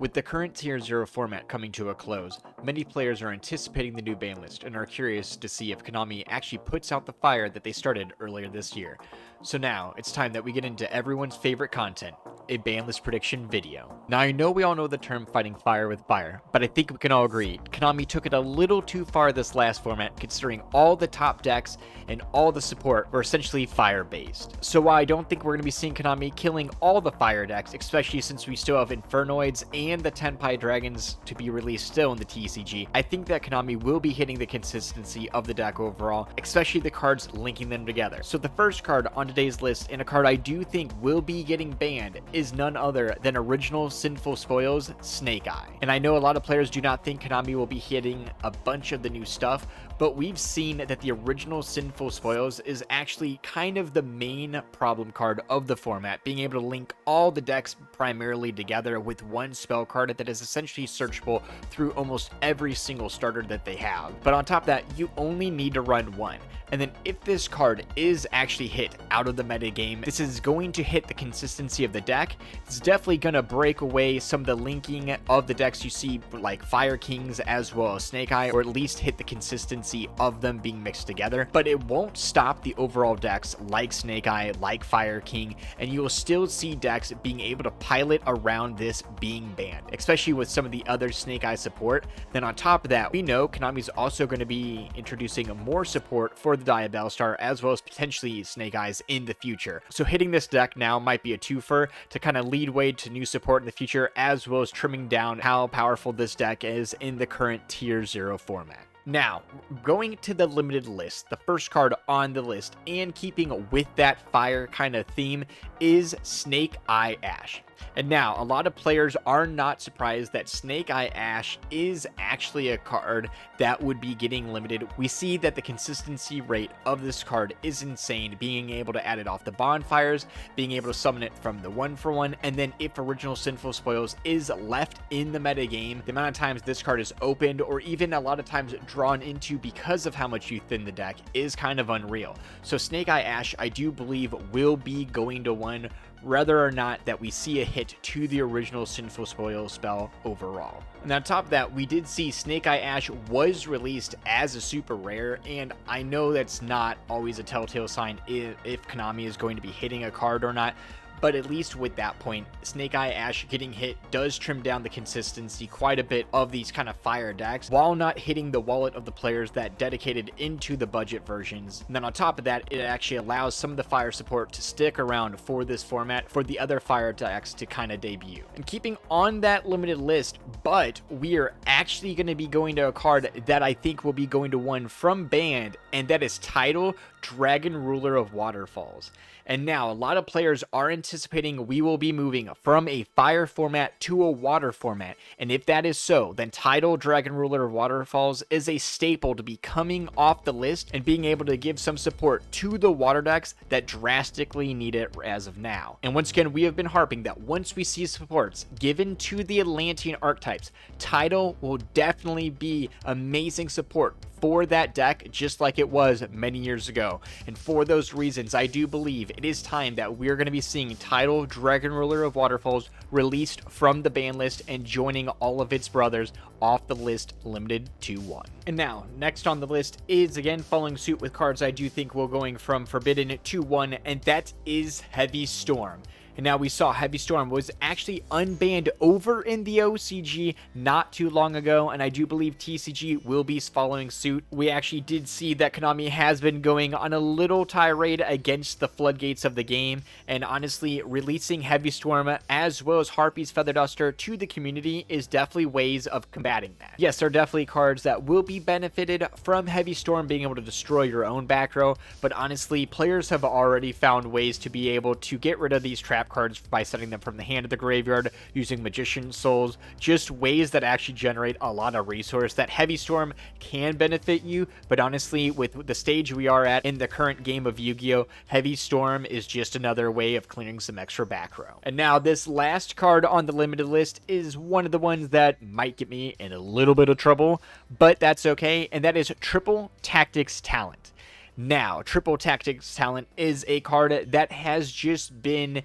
With the current Tier 0 format coming to a close, many players are anticipating the new ban list and are curious to see if Konami actually puts out the fire that they started earlier this year. So now, it's time that we get into everyone's favorite content, a ban list prediction video. Now I know we all know the term fighting fire with fire, but I think we can all agree, Konami took it a little too far this last format considering all the top decks and all the support were essentially fire based. So while I don't think we're going to be seeing Konami killing all the fire decks, especially since we still have Infernoids and the Tenpai Dragons to be released still in the TCG, I think that Konami will be hitting the consistency of the deck overall, especially the cards linking them together. So the first card on today's list, and a card I do think will be getting banned, is none other than Original Sinful Spoils Snake Eye. And I know a lot of players do not think Konami will be hitting a bunch of the new stuff, but we've seen that the Original Sinful Spoils is actually kind of the main problem card of the format, being able to link all the decks primarily together with one spell card that is essentially searchable through almost every single starter that they have. But on top of that, you only need to run one. And then if this card is actually hit out of the meta game, this is going to hit the consistency of the deck. It's definitely going to break away some of the linking of the decks you see like Fire Kings as well as Snake Eye, or at least hit the consistency of them being mixed together. But it won't stop the overall decks like Snake Eye, like Fire King, and you will still see decks being able to pilot around this being banned, especially with some of the other Snake Eye support. Then on top of that, we know Konami's also going to be introducing more support for the Dia Battlestar as well as potentially Snake Eyes in the future. So hitting this deck now might be a twofer to kind of lead way to new support in the future, as well as trimming down how powerful this deck is in the current Tier 0 format. Now, going to the limited list, the first card on the list, and keeping with that fire kind of theme, is Snake Eye Ash. And now, a lot of players are not surprised that Snake Eye Ash is actually a card that would be getting limited. We see that the consistency rate of this card is insane, being able to add it off the bonfires, being able to summon it from the 1-for-1, and then if Original Sinful Spoils is left in the meta game, the amount of times this card is opened or even a lot of times drawn into because of how much you thin the deck is kind of unreal. So Snake Eye Ash, I do believe, will be going to 1 whether or not that we see a hit to the Original Sinful Spoils spell overall. And on top of that, we did see Snake Eye Ash was released as a super rare, and I know that's not always a telltale sign if Konami is going to be hitting a card or not, but at least with that point, Snake Eye Ash getting hit does trim down the consistency quite a bit of these kind of fire decks, while not hitting the wallet of the players that dedicated into the budget versions. And then on top of that, it actually allows some of the fire support to stick around for this format for the other fire decks to kind of debut. And keeping on that limited list, but we are actually going to be going to a card that I think will be going to 1 from banned, and that is Tidal Dragon Ruler of Waterfalls. And now a lot of players are anticipating we will be moving from a fire format to a water format. And if that is so, then Tidal Dragon Ruler of Waterfalls is a staple to be coming off the list and being able to give some support to the water decks that drastically need it as of now. And once again, we have been harping that once we see supports given to the Atlantean archetypes, Tidal will definitely be amazing support for that deck, just like it was many years ago. And for those reasons, I do believe it is time that we're going to be seeing Tidal Dragon Ruler of Waterfalls released from the ban list and joining all of its brothers off the list, limited to 1. And now, next on the list is again following suit with cards I do think will going from forbidden to 1, and that is Heavy Storm. And now we saw Heavy Storm was actually unbanned over in the OCG not too long ago, and I do believe TCG will be following suit. We actually did see that Konami has been going on a little tirade against the floodgates of the game, and honestly, releasing Heavy Storm as well as Harpy's Feather Duster to the community is definitely ways of combating that. Yes, there are definitely cards that will be benefited from Heavy Storm being able to destroy your own back row, but honestly, players have already found ways to be able to get rid of these trap cards by setting them from the hand of the graveyard, using Magician Souls, just ways that actually generate a lot of resource that Heavy Storm can benefit you. But honestly, with the stage we are at in the current game of Yu-Gi-Oh, Heavy Storm is just another way of clearing some extra back row. And now this last card on the limited list is one of the ones that might get me in a little bit of trouble, but that's okay, and that is Triple Tactics Talent. Now, Triple Tactics Talent is a card that has just been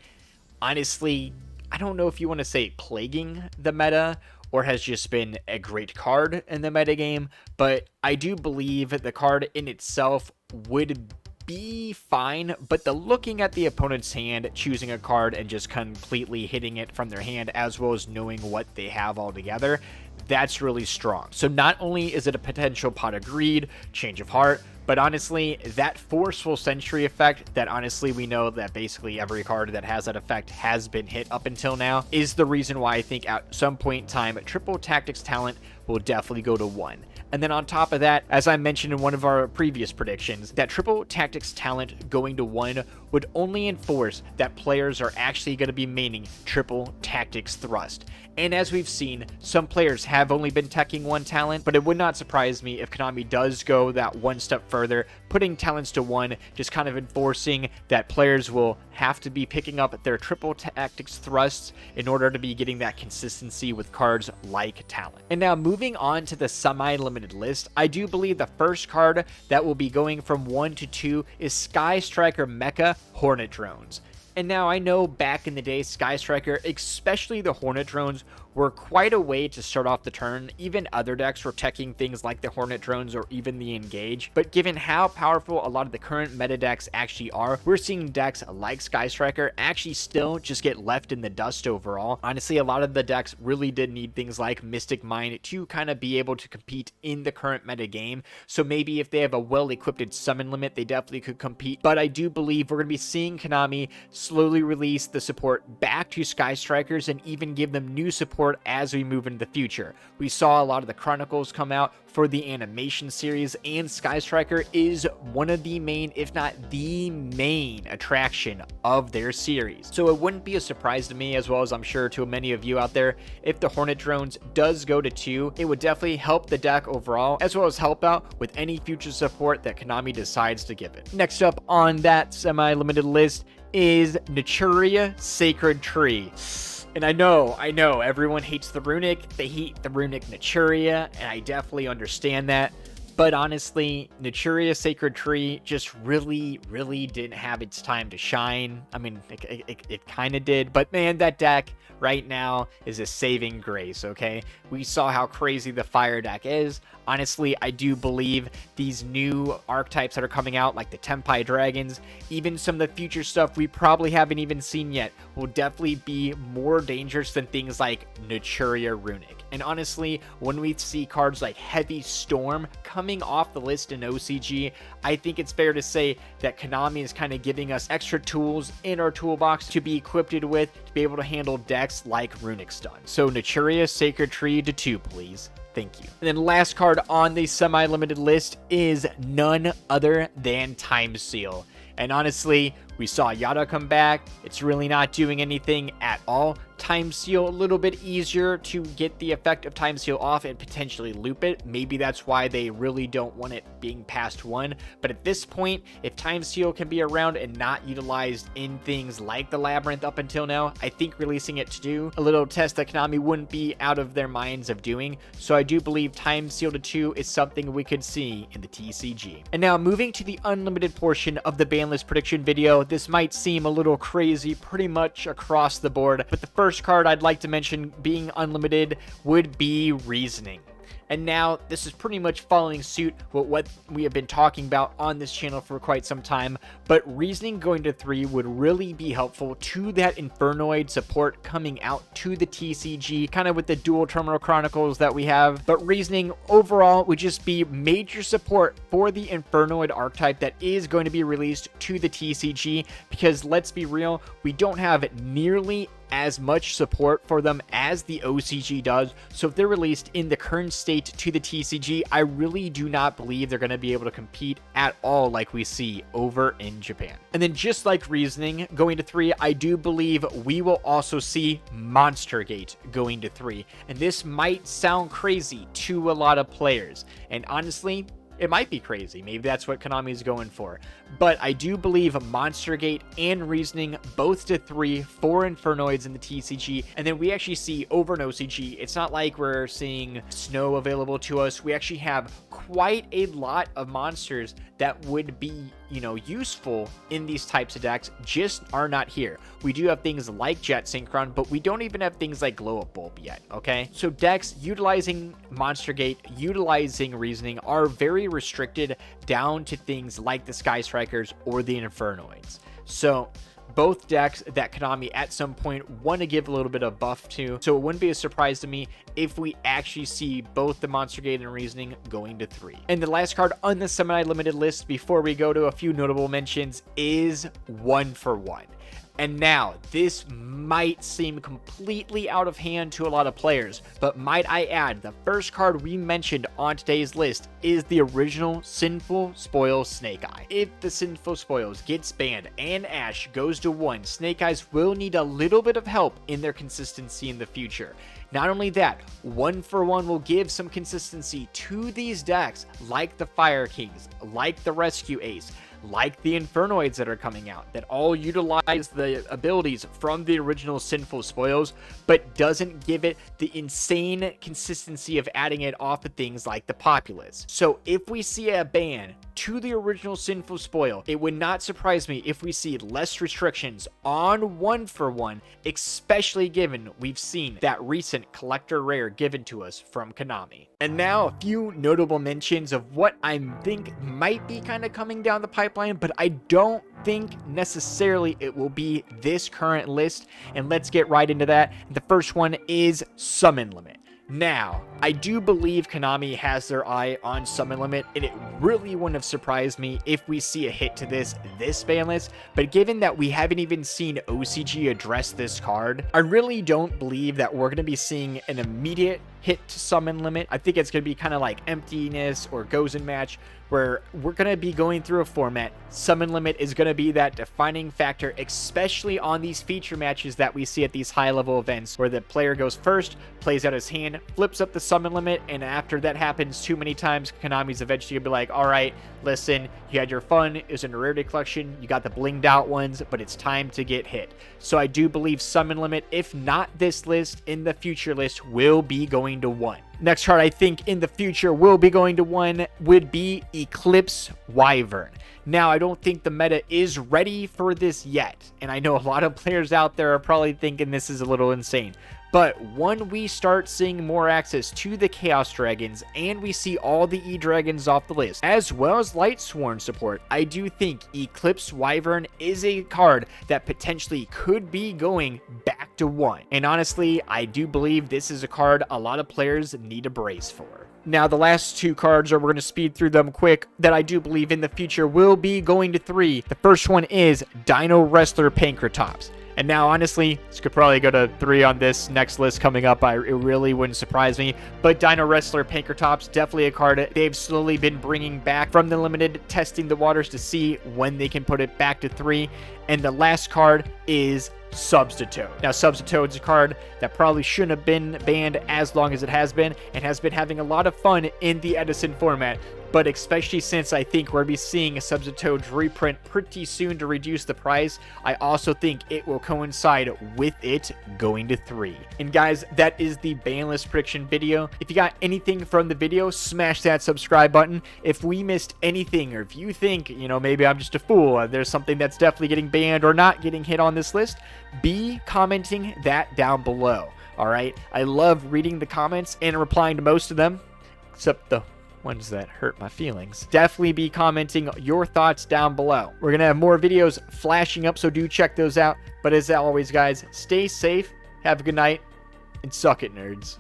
honestly I don't know if you want to say plaguing the meta or has just been a great card in the metagame, but I do believe the card in itself would be fine, but the looking at the opponent's hand, choosing a card and just completely hitting it from their hand, as well as knowing what they have altogether, that's really strong. So not only is it a potential Pot of Greed, Change of Heart, but honestly, that Forceful Sentry effect that honestly we know that basically every card that has that effect has been hit up until now is the reason why I think at some point in time, Triple Tactics Talent will definitely go to 1. And then on top of that, as I mentioned in one of our previous predictions, that Triple Tactics Talent going to 1 would only enforce that players are actually going to be maining Triple Tactics Thrust. And as we've seen, some players have only been teching 1 talent, but it would not surprise me if Konami does go that one step further, putting talents to 1, just kind of enforcing that players will have to be picking up their Triple Tactics Thrusts in order to be getting that consistency with cards like talent. And now moving on to the semi-limited list, I do believe the first card that will be going from 1 to 2 is Sky Striker Mecha Hornet Drones. And now I know back in the day, Sky Striker, especially the Hornet Drones, were quite a way to start off the turn. Even other decks were teching things like the Hornet Drones or even the Engage. But given how powerful a lot of the current meta decks actually are, we're seeing decks like Sky Striker actually still just get left in the dust overall. Honestly, a lot of the decks really did need things like Mystic Mine to kind of be able to compete in the current meta game. So maybe if they have a well-equipped summon limit, they definitely could compete. But I do believe we're going to be seeing Konami slowly release the support back to Sky Strikers and even give them new support as we move into the future. We saw a lot of the Chronicles come out for the animation series, and Sky Striker is one of the main, if not the main attraction of their series. So it wouldn't be a surprise to me, as well as I'm sure to many of you out there, if the Hornet Drones does go to 2. It would definitely help the deck overall, as well as help out with any future support that Konami decides to give it. Next up on that semi-limited list is Naturia Sacred Tree. And I know, everyone hates the Runic, they hate the Runic Naturia, and I definitely understand that. But honestly, Naturia Sacred Tree just really didn't have its time to shine. I mean, it kind of did, but man, that deck right now is a saving grace, okay? We saw how crazy the fire deck is. Honestly, I do believe these new archetypes that are coming out, like the Tempai Dragons, even some of the future stuff we probably haven't even seen yet, will definitely be more dangerous than things like Naturia Runic. And honestly, when we see cards like Heavy Storm coming off the list in OCG, I think it's fair to say that Konami is kind of giving us extra tools in our toolbox to be equipped with to be able to handle decks like Runic's done. So Naturia Sacred Tree to 2, please. Thank you. And then last card on the semi-limited list is none other than Time Seal. And honestly, we saw Yada come back. It's really not doing anything at all. Time Seal, a little bit easier to get the effect of Time Seal off and potentially loop it. Maybe that's why they really don't want it being past 1. But at this point, if Time Seal can be around and not utilized in things like the Labyrinth up until now, I think releasing it to 2, a little test that Konami wouldn't be out of their minds of doing. So I do believe Time Seal to 2 is something we could see in the TCG. And now moving to the unlimited portion of the ban list prediction video, this might seem a little crazy pretty much across the board, but the first card I'd like to mention being unlimited would be Reasoning. And now this is pretty much following suit with what we have been talking about on this channel for quite some time, but Reasoning going to 3 would really be helpful to that Infernoid support coming out to the TCG, kind of with the dual terminal chronicles that we have. But Reasoning overall would just be major support for the Infernoid archetype that is going to be released to the TCG, because let's be real, we don't have nearly as much support for them as the OCG does. So if they're released in the current state to the TCG, I really do not believe they're going to be able to compete at all like we see over in Japan. And then just like Reasoning going to 3, I do believe we will also see Monster Gate going to 3. And this might sound crazy to a lot of players. And honestly, It might be crazy. Maybe that's what Konami's going for. But I do believe Monster Gate and Reasoning both to 3 for Infernoids in the TCG. And then we actually see over an OCG. It's not like we're seeing Snow available to us. We actually have quite a lot of monsters that would be, useful in these types of decks, just are not here. We do have things like Jet Synchron, but we don't even have things like Glow Up Bulb yet, okay? So decks utilizing Monster Gate, utilizing Reasoning are very restricted down to things like the Sky Strikers or the Infernoids. So both decks that Konami at some point want to give a little bit of buff to. So it wouldn't be a surprise to me if we actually see both the Monster Gate and Reasoning going to 3. And the last card on the semi-limited list before we go to a few notable mentions is 1-for-1. And now, this might seem completely out of hand to a lot of players, but might I add, the first card we mentioned on today's list is the original Sinful Spoils Snake Eye. If the Sinful Spoils gets banned and Ash goes to 1, Snake Eyes will need a little bit of help in their consistency in the future. Not only that, 1-for-1 will give some consistency to these decks, like the Fire Kings, like the Rescue Ace, like the Infernoids that are coming out, that all utilize the abilities from the original Sinful Spoils, but doesn't give it the insane consistency of adding it off of things like the Populace. So if we see a ban to the original Sinful Spoil, it would not surprise me if we see less restrictions on 1-for-1, especially given we've seen that recent collector rare given to us from Konami. And now a few notable mentions of what I think might be kind of coming down the pipeline, but I don't think necessarily it will be this current list. And let's get right into that. The first one is Summon Limit. Now, I do believe Konami has their eye on Summon Limit, and it really wouldn't have surprised me if we see a hit to this ban list, but given that we haven't even seen OCG address this card, I really don't believe that we're going to be seeing an immediate hit to Summon Limit. I think it's going to be kind of like Emptiness or Goes in Match, where we're going to be going through a format. Summon Limit is going to be that defining factor, especially on these feature matches that we see at these high-level events, where the player goes first, plays out his hand, flips up the Summon Limit, and after that happens too many times, Konami's eventually going to be like, all right, listen, you had your fun, it was in a rarity collection, you got the blinged out ones, but it's time to get hit. So I do believe Summon Limit, if not this list, in the future list, will be going to 1. Next card I think in the future will be going to 1 would be Eclipse Wyvern. Now, I don't think the meta is ready for this yet, and I know a lot of players out there are probably thinking this is a little insane. But when we start seeing more access to the Chaos Dragons and we see all the E-Dragons off the list, as well as Light Sworn support, I do think Eclipse Wyvern is a card that potentially could be going back to 1. And honestly, I do believe this is a card a lot of players need a brace for. Now, the last two cards, we're going to speed through them quick, that I do believe in the future will be going to 3. The first one is Dino Wrestler Pankratops. And now, honestly, this could probably go to 3 on this next list coming up. It really wouldn't surprise me. But Dino Wrestler Pankratops, definitely a card they've slowly been bringing back from the limited, testing the waters to see when they can put it back to 3. And the last card is Substitoad. Now, Substitoad's a card that probably shouldn't have been banned as long as it has been, and has been having a lot of fun in the Edison format. But especially since I think we'll be seeing a Substitoad's reprint pretty soon to reduce the price, I also think it will coincide with it going to 3. And guys, that is the ban list prediction video. If you got anything from the video, smash that subscribe button. If we missed anything, or if you think, maybe I'm just a fool, there's something that's definitely getting banned or not getting hit on this list, be commenting that down below. All right, I love reading the comments and replying to most of them, except the ones that hurt my feelings. Definitely be commenting your thoughts down below. We're gonna have more videos flashing up, so do check those out. But as always, guys, stay safe, have a good night, and suck it, nerds.